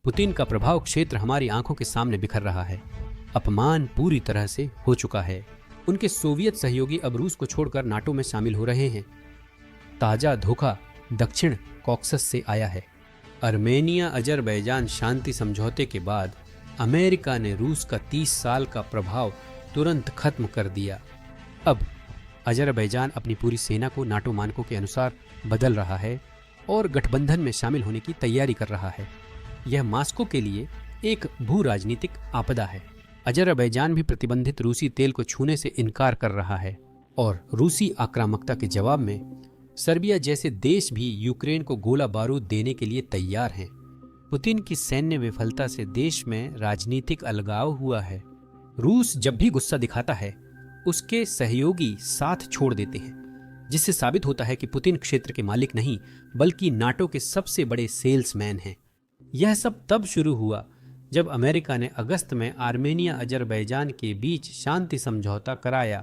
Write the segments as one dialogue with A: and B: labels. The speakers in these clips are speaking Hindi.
A: पुतिन का प्रभाव क्षेत्र हमारी आंखों के सामने बिखर रहा है। अपमान पूरी तरह से हो चुका है। उनके सोवियत सहयोगी अब रूस को छोड़कर नाटो में शामिल हो रहे हैं। ताजा धोखा दक्षिण कॉकसस से आया है। आर्मेनिया अजरबैजान शांति समझौते के बाद अमेरिका ने रूस का 30 साल का प्रभाव तुरंत खत्म कर दिया। अब अजरबैजान अपनी पूरी सेना को नाटो मानकों के अनुसार बदल रहा है और गठबंधन में शामिल होने की तैयारी कर रहा है। यह मास्को के लिए एक भू राजनीतिक आपदा है। अजरबैजान भी प्रतिबंधित रूसी तेल को छूने से इनकार कर रहा है और रूसी आक्रामकता के जवाब में सर्बिया जैसे देश भी यूक्रेन को गोला बारूद देने के लिए तैयार हैं। पुतिन की सैन्य विफलता से देश में राजनीतिक अलगाव हुआ है। रूस जब भी गुस्सा दिखाता है उसके सहयोगी साथ छोड़ देते हैं, जिससे साबित होता है कि पुतिन क्षेत्र के मालिक नहीं बल्कि नाटो के सबसे बड़े सेल्समैन हैं। यह सब तब शुरू हुआ जब अमेरिका ने अगस्त में आर्मेनिया अजरबैजान के बीच शांति समझौता कराया।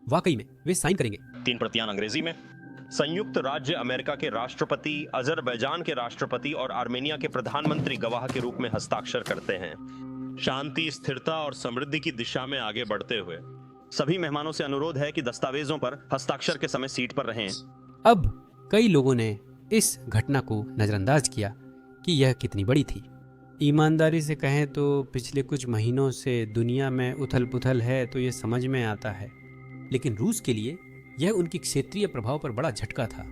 A: वाकई में वे साइन करेंगे।
B: 3 प्रतियां अंग्रेजी में। संयुक्त राज्य अमेरिका के राष्ट्रपति अजरबैजान के राष्ट्रपति और आर्मेनिया के प्रधानमंत्री गवाह के रूप में हस्ताक्षर करते हैं। शांति, स्थिरता और समृद्धि की दिशा में आगे बढ़ते हुए सभी मेहमानों से अनुरोध है कि दस्तावेजों पर हस्ताक्षर के समय सीट पर रहें।
A: अब कई लोगों ने इस घटना को नजरअंदाज किया कि यह कितनी बड़ी थी। ईमानदारी से कहें तो पिछले कुछ महीनों से दुनिया में उथल पुथल है तो ये समझ में आता है, लेकिन रूस के लिए यह उनकी क्षेत्रीय प्रभाव पर बड़ा झटका था।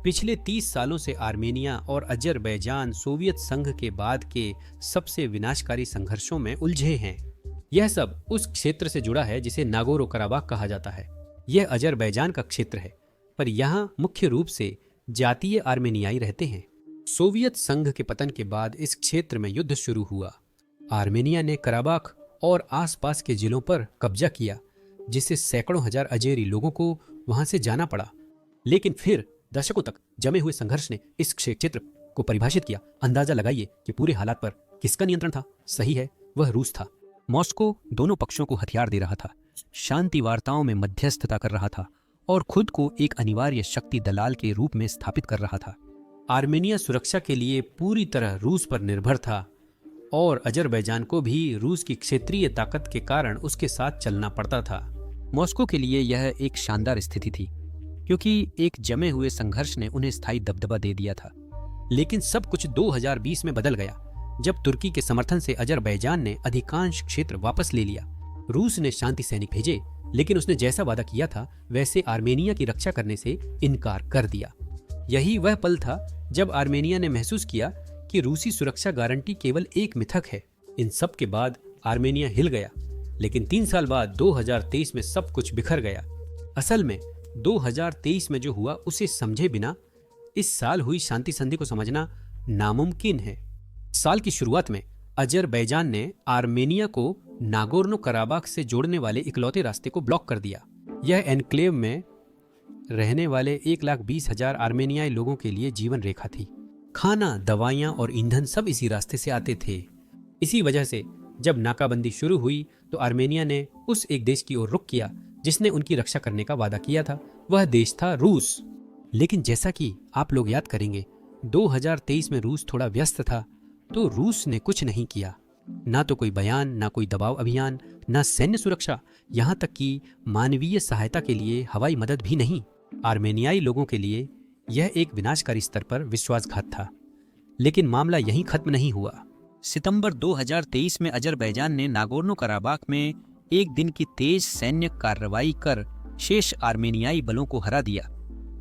A: पिछले 30 सालों से आर्मेनिया और अजरबैजान सोवियत संघ के बाद के सबसे विनाशकारी संघर्षों में उलझे हैं। यह सब उस क्षेत्र से जुड़ा है जिसे नागोरो कराबाख कहा जाता है। यह अजरबैजान का क्षेत्र है, पर यहाँ मुख्य रूप से जातीय आर्मेनियाई रहते हैं। सोवियत संघ के पतन के बाद इस क्षेत्र में युद्ध शुरू हुआ। आर्मेनिया ने कराबाख और आसपास के जिलों पर कब्जा किया, जिससे सैकड़ों हजार अजेरी लोगों को वहां से जाना पड़ा। लेकिन फिर दशकों तक जमे हुए संघर्ष ने इस क्षेत्र को परिभाषित किया। अंदाजा लगाइए कि पूरे हालात पर किसका नियंत्रण था? सही है, वह रूस था। मॉस्को दोनों पक्षों को हथियार दे रहा था, शांति वार्ताओं में मध्यस्थता कर रहा था और खुद को एक अनिवार्य शक्ति दलाल के रूप में स्थापित कर रहा था। आर्मेनिया सुरक्षा के लिए पूरी तरह रूस पर निर्भर था और अजरबैजान को भी रूस की क्षेत्रीय ताकत के कारण उसके साथ चलना पड़ता था। मॉस्को के लिए यह एक शानदार स्थिति थी, क्योंकि एक जमे हुए संघर्ष ने उन्हें स्थायी दबदबा दे दिया था। लेकिन सब कुछ 2020 में बदल गया, जब तुर्की के समर्थन से अजरबैजान ने अधिकांश क्षेत्र वापस ले लिया। रूस ने शांति सैनिक भेजे, लेकिन उसने जैसा वादा किया था वैसे आर्मेनिया की रक्षा करने से इनकार कर दिया। यही वह पल था जब आर्मेनिया ने महसूस किया कि रूसी सुरक्षा गारंटी केवल एक मिथक है। इन सब के बाद आर्मेनिया हिल गया, लेकिन 3 साल बाद 2023 में सब कुछ बिखर गया। असल में 2023 में जो हुआ उसे समझे बिना इस साल हुई शांति संधि को समझना नामुमकिन है। साल की शुरुआत में अजरबैजान ने आर्मेनिया को नागोर्नो कराबाख से जोड़ने वाले इकलौते रास्ते को ब्लॉक कर दिया। यह एन्क्लेव में रहने वाले 1,20,000 आर्मेनियाई लोगों के लिए जीवन रेखा थी। खाना, दवाइयां और ईंधन सब इसी रास्ते से आते थे। इसी वजह से जब नाकाबंदी शुरू हुई तो आर्मेनिया ने उस एक देश की ओर रुख किया जिसने उनकी रक्षा करने का वादा किया था। वह देश था रूस। लेकिन जैसा कि आप लोग याद करेंगे, 2023 में रूस थोड़ा व्यस्त था, तो रूस ने कुछ नहीं किया। ना तो कोई बयान, ना कोई दबाव अभियान, ना सैन्य सुरक्षा, यहाँ तक कि मानवीय सहायता के लिए हवाई मदद भी नहीं। आर्मेनियाई लोगों के लिए यह एक विनाशकारी स्तर पर विश्वासघात था। लेकिन मामला यहीं खत्म नहीं हुआ। सितंबर 2023 में अजरबैजान ने नागोर्नो कराबाख में एक दिन की तेज सैन्य कार्रवाई कर शेष आर्मेनियाई बलों को हरा दिया।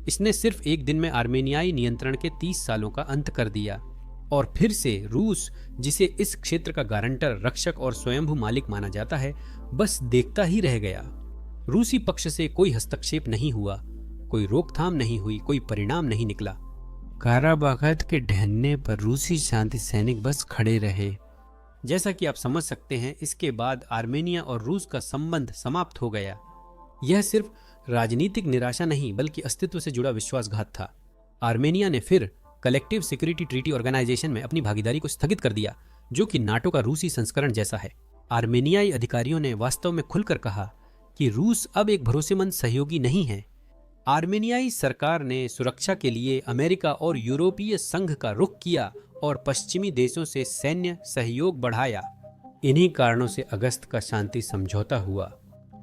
A: इसने सिर्फ एक दिन में आर्मेनियाई नियंत्रण के 30 सालों का अंत कर दिया और फिर से रूस, जिसे इस क्षेत्र का गारंटर, रक्षक और स्वयंभू मालिक माना जाता है, बस देखता ही रह गया। रूसी पक्ष से कोई हस्तक्षेप नहीं हुआ, कोई रोकथाम नहीं हुई, कोई परिणाम नहीं निकला। काराबाख के ढहने पर रूसी शांति सैनिक बस खड़े रहे। जैसा कि आप समझ सकते हैं, इसके बाद आर्मेनिया और रूस का संबंध समाप्त हो गया। यह सिर्फ राजनीतिक निराशा नहीं बल्कि अस्तित्व से जुड़ा विश्वासघात था। आर्मेनिया ने फिर कलेक्टिव सिक्योरिटी ट्रीटी ऑर्गेनाइजेशन में अपनी भागीदारी को स्थगित कर दिया, जो कि नाटो का रूसी संस्करण जैसा है। आर्मेनियाई अधिकारियों ने वास्तव में खुलकर कहा कि रूस अब एक भरोसेमंद सहयोगी नहीं है। आर्मेनियाई सरकार ने सुरक्षा के लिए अमेरिका और यूरोपीय संघ का रुख किया और पश्चिमी देशों से सैन्य सहयोग बढ़ाया। इन्हीं कारणों से अगस्त का शांति समझौता हुआ।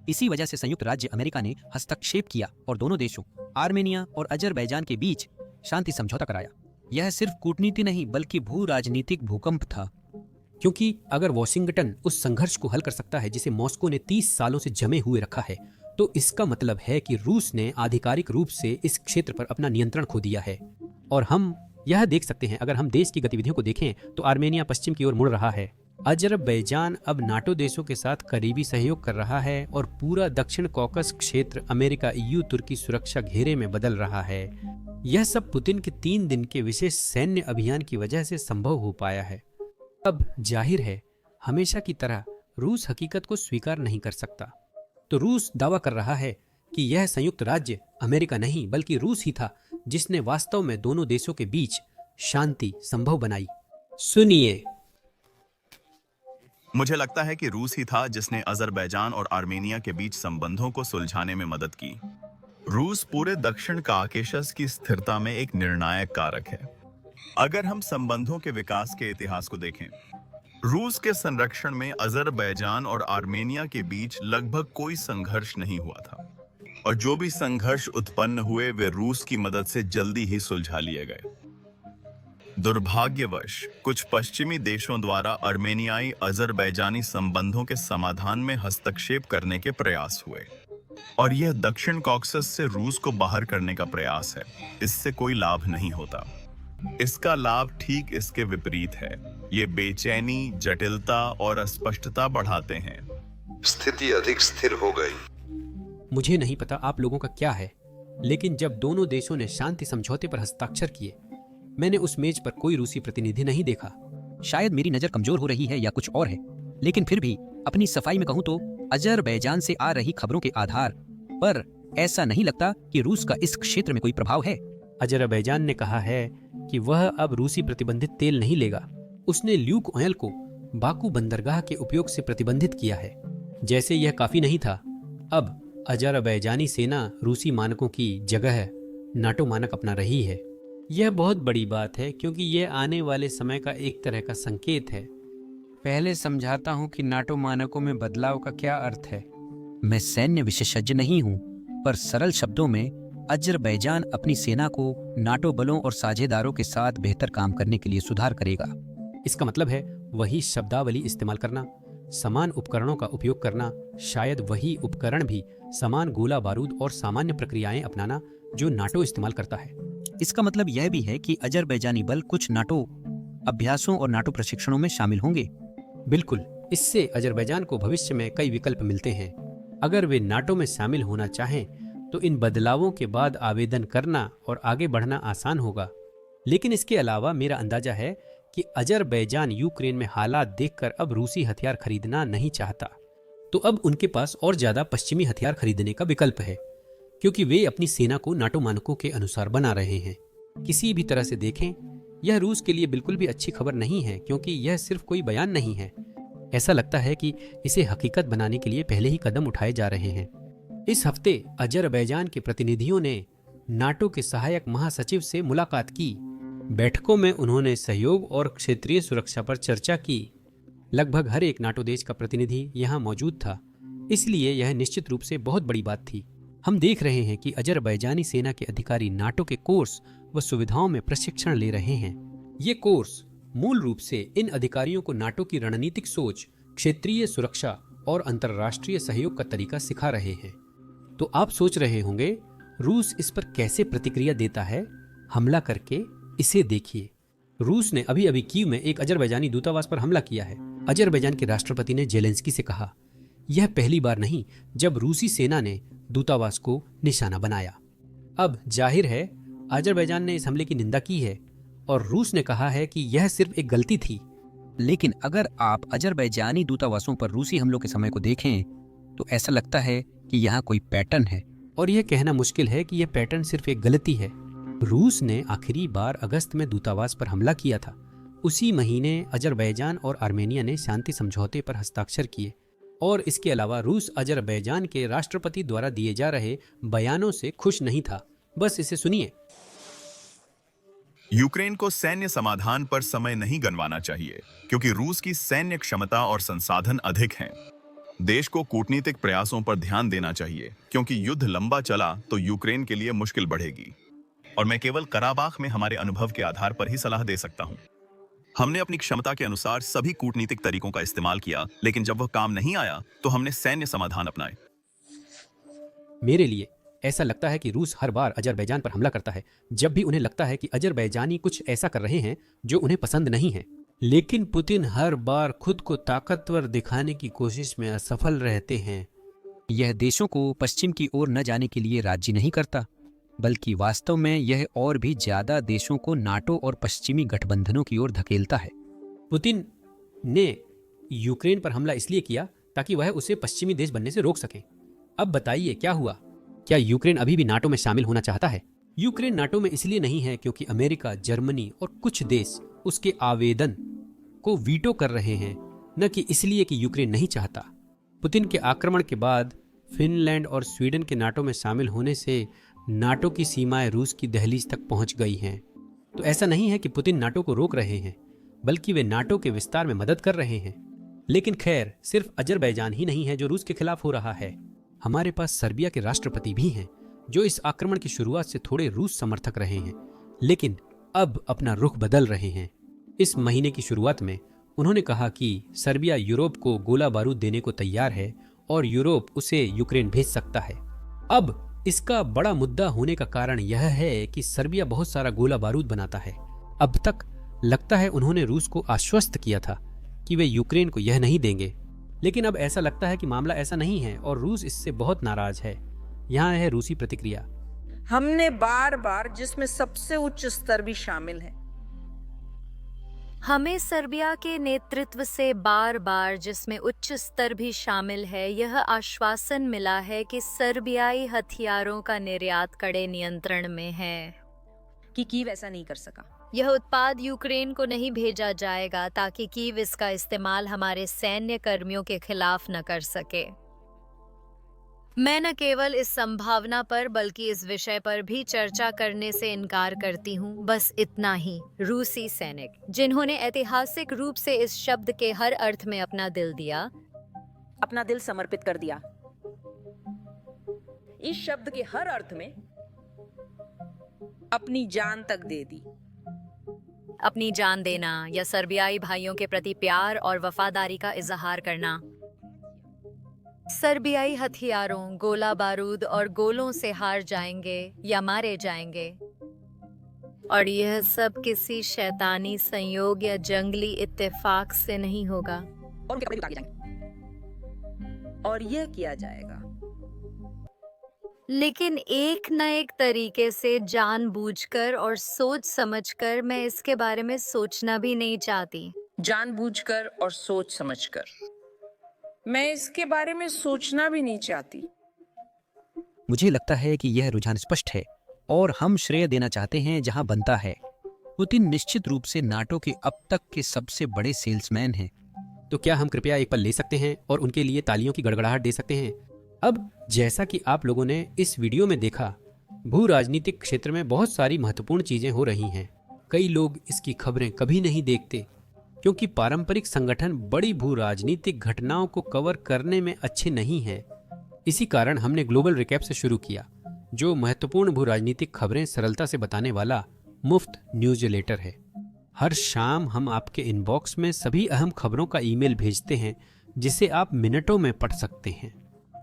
C: इसी वजह से संयुक्त राज्य अमेरिका ने हस्तक्षेप किया और दोनों देशों आर्मेनिया और अजरबैजान के बीच शांति समझौता कराया। यह सिर्फ कूटनीति नहीं बल्कि भू राजनीतिक भूकंप था,
A: क्योंकि अगर वॉशिंगटन उस संघर्ष को हल कर सकता है जिसे मॉस्को ने 30 सालों से जमे हुए रखा है, तो इसका मतलब है कि रूस ने आधिकारिक रूप से इस क्षेत्र पर अपना नियंत्रण खो दिया है। और हम यह देख सकते हैं, अगर हम देश की गतिविधियों को देखें तो आर्मेनिया पश्चिम की ओर मुड़ रहा है। अजरबैजान अब नाटो देशों के साथ करीबी सहयोग कर रहा है और पूरा दक्षिण कॉकस क्षेत्र अमेरिका, EU, तुर्की सुरक्षा घेरे में बदल रहा है। यह सब पुतिन के 3 दिन के विशेष सैन्य अभियान की वजह से संभव हो पाया है। अब जाहिर है, हमेशा की तरह रूस हकीकत को स्वीकार नहीं कर सकता। तो रूस दावा कर रहा है कि यह संयुक्त राज्य अमेरिका नहीं बल्कि रूस ही था जिसने वास्तव में दोनों देशों के बीच शांति संभव बनाई। सुनिए।
D: मुझे लगता है कि रूस ही था जिसने अजरबैजान और आर्मेनिया के बीच संबंधों को सुलझाने में मदद की। रूस पूरे दक्षिण काकेशस की स्थिरता में एक निर्णायक कारक है। अगर हम संबंधों के विकास के इतिहास को देखें, रूस के संरक्षण में अजरबैजान और आर्मेनिया के बीच लगभग कोई संघर्ष नहीं हुआ था, और जो भी संघर्ष उत्पन्न हुए वे रूस की मदद से जल्दी ही सुलझा लिए गए। दुर्भाग्यवश कुछ पश्चिमी देशों द्वारा आर्मेनियाई अजरबैजानी संबंधों के समाधान में हस्तक्षेप करने के प्रयास हुए, और यह दक्षिण कॉकसस से रूस को बाहर करने का प्रयास है। इससे कोई लाभ नहीं होता। इसका लाभ ठीक इसके विपरीत है। ये बेचैनी, जटिलता और अस्पष्टता बढ़ाते हैं।
E: स्थिति अधिक स्थिर हो गई।
A: मुझे नहीं पता आप लोगों का क्या है, लेकिन जब दोनों देशों ने शांति समझौते पर हस्ताक्षर किए, मैंने उस मेज पर कोई रूसी प्रतिनिधि नहीं देखा।
C: शायद मेरी नजर कमजोर हो रही है या कुछ और है, लेकिन फिर भी अपनी सफाई में कहूं तो अजरबैजान से आ रही खबरों के आधार पर ऐसा नहीं लगता कि रूस का इस क्षेत्र में कोई प्रभाव है।
A: अजरबैजान ने कहा है कि वह अब रूसी प्रतिबंधित तेल नहीं लेगा। उसने ल्यूक ऑयल को बाकू बंदरगाह के उपयोग से प्रतिबंधित किया है। जैसे यह काफी नहीं था, अब अजरबैजानी सेना रूसी मानकों की जगह नाटो मानक अपना रही है। यह बहुत बड़ी बात है क्योंकि यह आने वाले समय का एक तरह का संकेत है। पहले समझाता हूं कि नाटो मानकों में बदलाव का क्या अर्थ है।
C: मैं सैन्य विशेषज्ञ नहीं हूं, पर सरल शब्दों में अजरबैजान अपनी सेना को नाटो बलों और साझेदारों के साथ बेहतर काम करने के लिए सुधार करेगा।
A: इसका मतलब है वही शब्दावली इस्तेमाल करना, समान उपकरणों का उपयोग करना, शायद वही उपकरण भी समान गोला बारूद और सामान्य प्रक्रियाएं अपनाना जो नाटो इस्तेमाल करता है।
C: इसका मतलब यह भी है कि अजरबैजानी बल कुछ नाटो अभ्यासों और नाटो प्रशिक्षणों में शामिल होंगे।
A: बिल्कुल, इससे अजरबैजान को भविष्य में कई विकल्प मिलते हैं। अगर वे नाटो में शामिल होना चाहें तो इन बदलावों के बाद आवेदन करना और आगे बढ़ना आसान होगा। लेकिन इसके अलावा मेरा अंदाजा है कि अजरबैजान यूक्रेन में हालात देखकर अब रूसी हथियार खरीदना नहीं चाहता। तो अब उनके पास और ज्यादा पश्चिमी हथियार खरीदने का विकल्प है, क्योंकि वे अपनी सेना को नाटो मानकों के अनुसार बना रहे हैं। किसी भी तरह से देखें, यह रूस के लिए बिल्कुल भी अच्छी खबर नहीं है, क्योंकि यह सिर्फ कोई बयान नहीं है। ऐसा लगता है कि इसे हकीकत बनाने के लिए पहले ही कदम उठाए जा रहे हैं। इस हफ्ते अजरबैजान के प्रतिनिधियों ने नाटो के सहायक महासचिव से मुलाकात की। बैठकों में उन्होंने सहयोग और क्षेत्रीय सुरक्षा पर चर्चा की। लगभग हर एक नाटो देश का प्रतिनिधि यहाँ मौजूद था, इसलिए यह निश्चित रूप से बहुत बड़ी बात थी। हम देख रहे हैं कि अजरबैजानी सेना के अधिकारी नाटो के कोर्स व सुविधाओं में प्रशिक्षण ले रहे हैं। ये कोर्स मूल रूप से इन अधिकारियों को नाटो की रणनीतिक सोच, क्षेत्रीय सुरक्षा और अंतर्राष्ट्रीय सहयोग का तरीका सिखा रहे हैं। तो आप सोच रहे होंगे रूस इस पर कैसे प्रतिक्रिया देता है? हमला करके इसे देखिए। रूस ने अभी अभी कीव में एक अजरबैजानी दूतावास पर हमला किया है। अजरबैजान के राष्ट्रपति ने जेलेंस्की से कहा, यह पहली बार नहीं जब रूसी सेना ने दूतावास को निशाना बनाया। अब जाहिर है अजरबैजान ने इस हमले की निंदा की है और रूस ने कहा है कि यह सिर्फ एक गलती थी।
C: लेकिन अगर आप अजरबैजानी दूतावासों पर रूसी हमलों के समय को देखें तो ऐसा लगता है कि यहाँ कोई पैटर्न है।
A: और यह कहना मुश्किल है कि यह पैटर्न सिर्फ एक गलती है। रूस ने आखिरी बार अगस्त में दूतावास पर हमला किया था। उसी महीने अजरबैजान और आर्मेनिया ने शांति समझौते पर हस्ताक्षर किए और इसके अलावा रूस अजरबैजान के राष्ट्रपति द्वारा दिए जा रहे बयानों से खुश नहीं था। बस इसे सुनिए।
D: यूक्रेन को सैन्य समाधान पर समय नहीं गंवाना चाहिए क्योंकि रूस की सैन्य क्षमता और संसाधन अधिक हैं। देश को कूटनीतिक प्रयासों पर ध्यान देना चाहिए क्योंकि युद्ध लंबा चला तो यूक्रेन के लिए मुश्किल बढ़ेगी और मैं केवल कराबाख में हमारे अनुभव के आधार पर ही सलाह दे सकता हूं। हमने अपनी क्षमता के अनुसार सभी कूटनीतिक तरीकों का इस्तेमाल किया, लेकिन जब वह काम नहीं आया तो हमने सैन्य समाधान अपनाए।
A: मेरे लिए ऐसा लगता है कि रूस हर बार अजरबैजान पर हमला करता है जब भी उन्हें लगता है कि अजरबैजानी कुछ ऐसा कर रहे हैं जो उन्हें पसंद नहीं है। लेकिन पुतिन हर बार खुद को ताकतवर दिखाने की कोशिश में असफल रहते हैं।
C: यह देशों को पश्चिम की ओर न जाने के लिए राजी नहीं करता, बल्कि वास्तव में यह और भी ज्यादा देशों को नाटो और पश्चिमी गठबंधनों की ओर धकेलता है।
A: पुतिन ने यूक्रेन पर हमला इसलिए किया ताकि वह उसे पश्चिमी देश बनने से रोक सके। अब बताइए क्या हुआ? क्या यूक्रेन अभी भी नाटो में शामिल होना चाहता है? यूक्रेन नाटो में इसलिए नहीं है क्योंकि अमेरिका, जर्मनी और कुछ देश उसके आवेदन को वीटो कर रहे हैं, न कि इसलिए कि यूक्रेन नहीं चाहता। पुतिन के आक्रमण के बाद फिनलैंड और स्वीडन के नाटो में शामिल होने से नाटो की सीमाएं रूस की दहलीज तक पहुंच गई हैं। तो ऐसा नहीं है कि पुतिन नाटो को रोक रहे हैं, बल्कि वे नाटो के विस्तार में मदद कर रहे हैं। लेकिन खैर, सिर्फ अजरबैजान ही नहीं है जो रूस के खिलाफ हो रहा है। हमारे पास सर्बिया के राष्ट्रपति भी हैं जो इस आक्रमण की शुरुआत से थोड़े रूस समर्थक रहे हैं, लेकिन अब अपना रुख बदल रहे हैं। इस महीने की शुरुआत में उन्होंने कहा कि सर्बिया यूरोप को गोला बारूद देने को तैयार है और यूरोप उसे यूक्रेन भेज सकता है। अब इसका बड़ा मुद्दा होने का कारण यह है कि सर्बिया बहुत सारा गोला बारूद बनाता है। अब तक लगता है उन्होंने रूस को आश्वस्त किया था कि वे यूक्रेन को यह नहीं देंगे, लेकिन अब ऐसा लगता है कि मामला ऐसा नहीं है और रूस इससे बहुत नाराज है। यहाँ है रूसी प्रतिक्रिया।
F: हमने बार बार, जिसमें सबसे उच्च स्तर भी शामिल है,
G: हमें सर्बिया के नेतृत्व से बार बार, जिसमें उच्च स्तर भी शामिल है, यह आश्वासन मिला है कि सर्बियाई हथियारों का निर्यात कड़े नियंत्रण में है
F: कि कीव ऐसा नहीं कर सका।
G: यह उत्पाद यूक्रेन को नहीं भेजा जाएगा ताकि कीव इसका इस्तेमाल हमारे सैन्य कर्मियों के खिलाफ न कर सके। मैं न केवल इस संभावना पर बल्कि इस विषय पर भी चर्चा करने से इनकार करती हूँ। बस इतना ही। रूसी सैनिक जिन्होंने ऐतिहासिक रूप से इस शब्द के हर अर्थ में अपना दिल दिया,
F: अपना दिल समर्पित कर दिया, इस शब्द के हर अर्थ में अपनी जान तक दे दी।
G: अपनी जान देना या सर्बियाई भाइयों के प्रति प्यार और वफादारी का इजहार करना। सर्बियाई हथियारों, गोला बारूद और गोलों से हार जाएंगे या मारे जाएंगे, और यह सब किसी शैतानी संयोग या जंगली इत्तेफाक से नहीं होगा।
F: और उनके कपड़े भी उतार दिए जाएंगे और यह किया जाएगा,
G: लेकिन एक न एक तरीके से जानबूझकर और सोच समझकर। मैं इसके बारे में सोचना भी नहीं चाहती।
F: जानबूझकर और सोच समझकर मैं इसके बारे में सोचना भी नहीं चाहती।
C: मुझे लगता है कि यह रुझान स्पष्ट है और हम श्रेय देना चाहते हैं जहां बनता है। पुतिन निश्चित रूप से नाटो के अब तक के सबसे बड़े सेल्समैन हैं।
A: तो क्या हम कृपया एक पल ले सकते हैं और उनके लिए तालियों की गड़गड़ाहट दे सकते हैं? अब जैसा कि आप लोगों ने इस वीडियो में देखा, भू राजनीतिक क्षेत्र में बहुत सारी महत्वपूर्ण चीजें हो रही हैं। कई लोग इसकी खबरें कभी नहीं देखते क्योंकि पारंपरिक संगठन बड़ी भू राजनीतिक घटनाओं को कवर करने में अच्छे नहीं हैं। इसी कारण हमने ग्लोबल रिकैप से शुरू किया, जो महत्वपूर्ण भू राजनीतिक खबरें सरलता से बताने वाला मुफ्त न्यूज़लेटर है। हर शाम हम आपके इनबॉक्स में सभी अहम खबरों का ईमेल भेजते हैं जिसे आप मिनटों में पढ़ सकते हैं।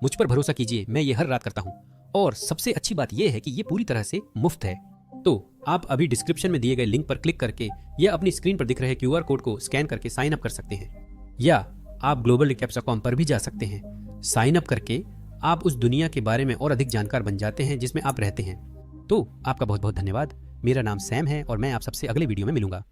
A: मुझ पर भरोसा कीजिए, मैं ये हर रात करता हूँ और सबसे अच्छी बात यह है कि ये पूरी तरह से मुफ्त है। तो आप अभी डिस्क्रिप्शन में दिए गए लिंक पर क्लिक करके या अपनी स्क्रीन पर दिख रहे QR कोड को स्कैन करके साइन अप कर सकते हैं, या आप globalrecaps.com पर भी जा सकते हैं। साइन अप करके आप उस दुनिया के बारे में और अधिक जानकार बन जाते हैं जिसमें आप रहते हैं। तो आपका बहुत बहुत धन्यवाद। मेरा नाम सैम है और मैं आप सबसे अगले वीडियो में मिलूंगा।